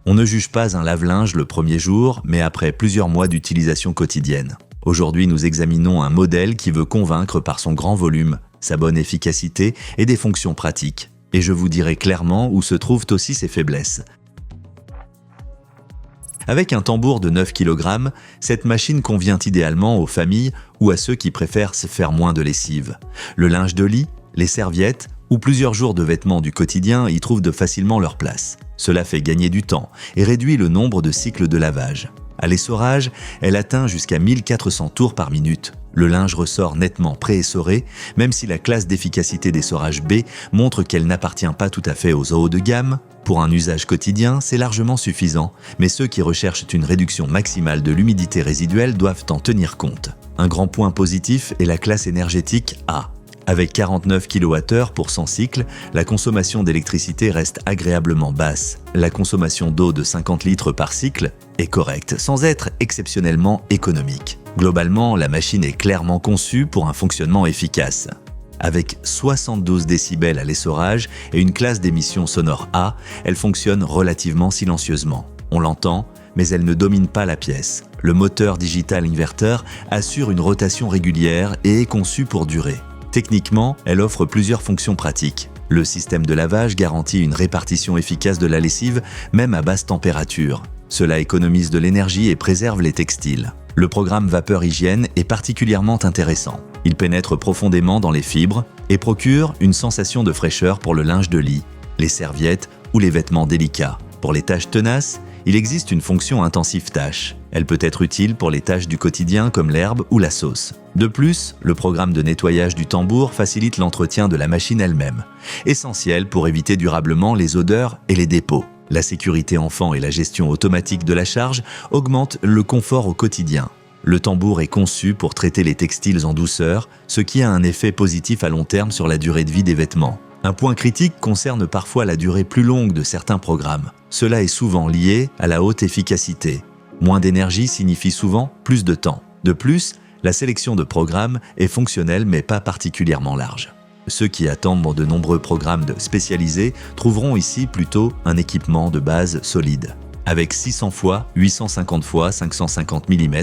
On ne juge pas un lave-linge le premier jour, mais après plusieurs mois d'utilisation quotidienne. Aujourd'hui, nous examinons un modèle qui veut convaincre par son grand volume, sa bonne efficacité et des fonctions pratiques. Et je vous dirai clairement où se trouvent aussi ses faiblesses. Avec un tambour de 9 kg, cette machine convient idéalement aux familles ou à ceux qui préfèrent se faire moins de lessive. Le linge de lit, les serviettes ou plusieurs jours de vêtements du quotidien y trouvent facilement leur place. Cela fait gagner du temps et réduit le nombre de cycles de lavage. À l'essorage, elle atteint jusqu'à 1400 tours par minute. Le linge ressort nettement pré-essoré, même si la classe d'efficacité d'essorage B montre qu'elle n'appartient pas tout à fait aux hauts de gamme. Pour un usage quotidien, c'est largement suffisant, mais ceux qui recherchent une réduction maximale de l'humidité résiduelle doivent en tenir compte. Un grand point positif est la classe énergétique A. Avec 49 kWh pour 100 cycles, la consommation d'électricité reste agréablement basse. La consommation d'eau de 50 litres par cycle est correcte, sans être exceptionnellement économique. Globalement, la machine est clairement conçue pour un fonctionnement efficace. Avec 72 décibels à l'essorage et une classe d'émission sonore A, elle fonctionne relativement silencieusement. On l'entend, mais elle ne domine pas la pièce. Le moteur digital inverter assure une rotation régulière et est conçu pour durer. Techniquement, elle offre plusieurs fonctions pratiques. Le système de lavage garantit une répartition efficace de la lessive, même à basse température. Cela économise de l'énergie et préserve les textiles. Le programme Vapeur Hygiène est particulièrement intéressant. Il pénètre profondément dans les fibres et procure une sensation de fraîcheur pour le linge de lit, les serviettes ou les vêtements délicats. Pour les tâches tenaces, il existe une fonction intensive tâche. Elle peut être utile pour les tâches du quotidien comme l'herbe ou la sauce. De plus, le programme de nettoyage du tambour facilite l'entretien de la machine elle-même, essentiel pour éviter durablement les odeurs et les dépôts. La sécurité enfant et la gestion automatique de la charge augmentent le confort au quotidien. Le tambour est conçu pour traiter les textiles en douceur, ce qui a un effet positif à long terme sur la durée de vie des vêtements. Un point critique concerne parfois la durée plus longue de certains programmes. Cela est souvent lié à la haute efficacité. Moins d'énergie signifie souvent plus de temps. De plus, la sélection de programmes est fonctionnelle mais pas particulièrement large. Ceux qui attendent de nombreux programmes spécialisés trouveront ici plutôt un équipement de base solide. Avec 600 x 850 x 550 mm,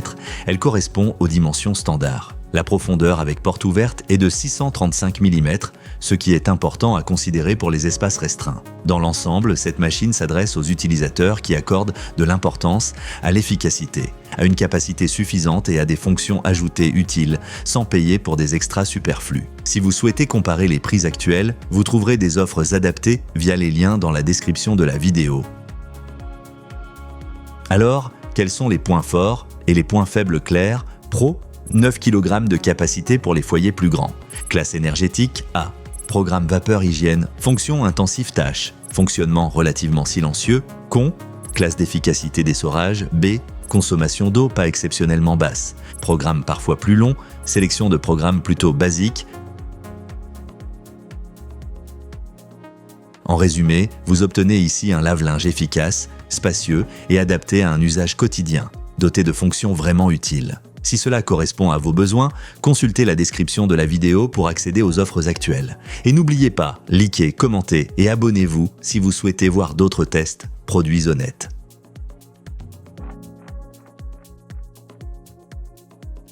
elle correspond aux dimensions standards. La profondeur avec porte ouverte est de 635 mm, ce qui est important à considérer pour les espaces restreints. Dans l'ensemble, cette machine s'adresse aux utilisateurs qui accordent de l'importance à l'efficacité, à une capacité suffisante et à des fonctions ajoutées utiles, sans payer pour des extras superflus. Si vous souhaitez comparer les prix actuels, vous trouverez des offres adaptées via les liens dans la description de la vidéo. Alors, quels sont les points forts et les points faibles clairs Pro, 9 kg de capacité pour les foyers plus grands. Classe énergétique A. Programme Vapeur Hygiène. Fonction intensive tâche. Fonctionnement relativement silencieux. Con. Classe d'efficacité d'essorage B. Consommation d'eau pas exceptionnellement basse. Programme parfois plus long. Sélection de programmes plutôt basiques. En résumé, vous obtenez ici un lave-linge efficace, spacieux et adapté à un usage quotidien, doté de fonctions vraiment utiles. Si cela correspond à vos besoins, consultez la description de la vidéo pour accéder aux offres actuelles. Et n'oubliez pas, likez, commentez et abonnez-vous si vous souhaitez voir d'autres tests, produits honnêtes.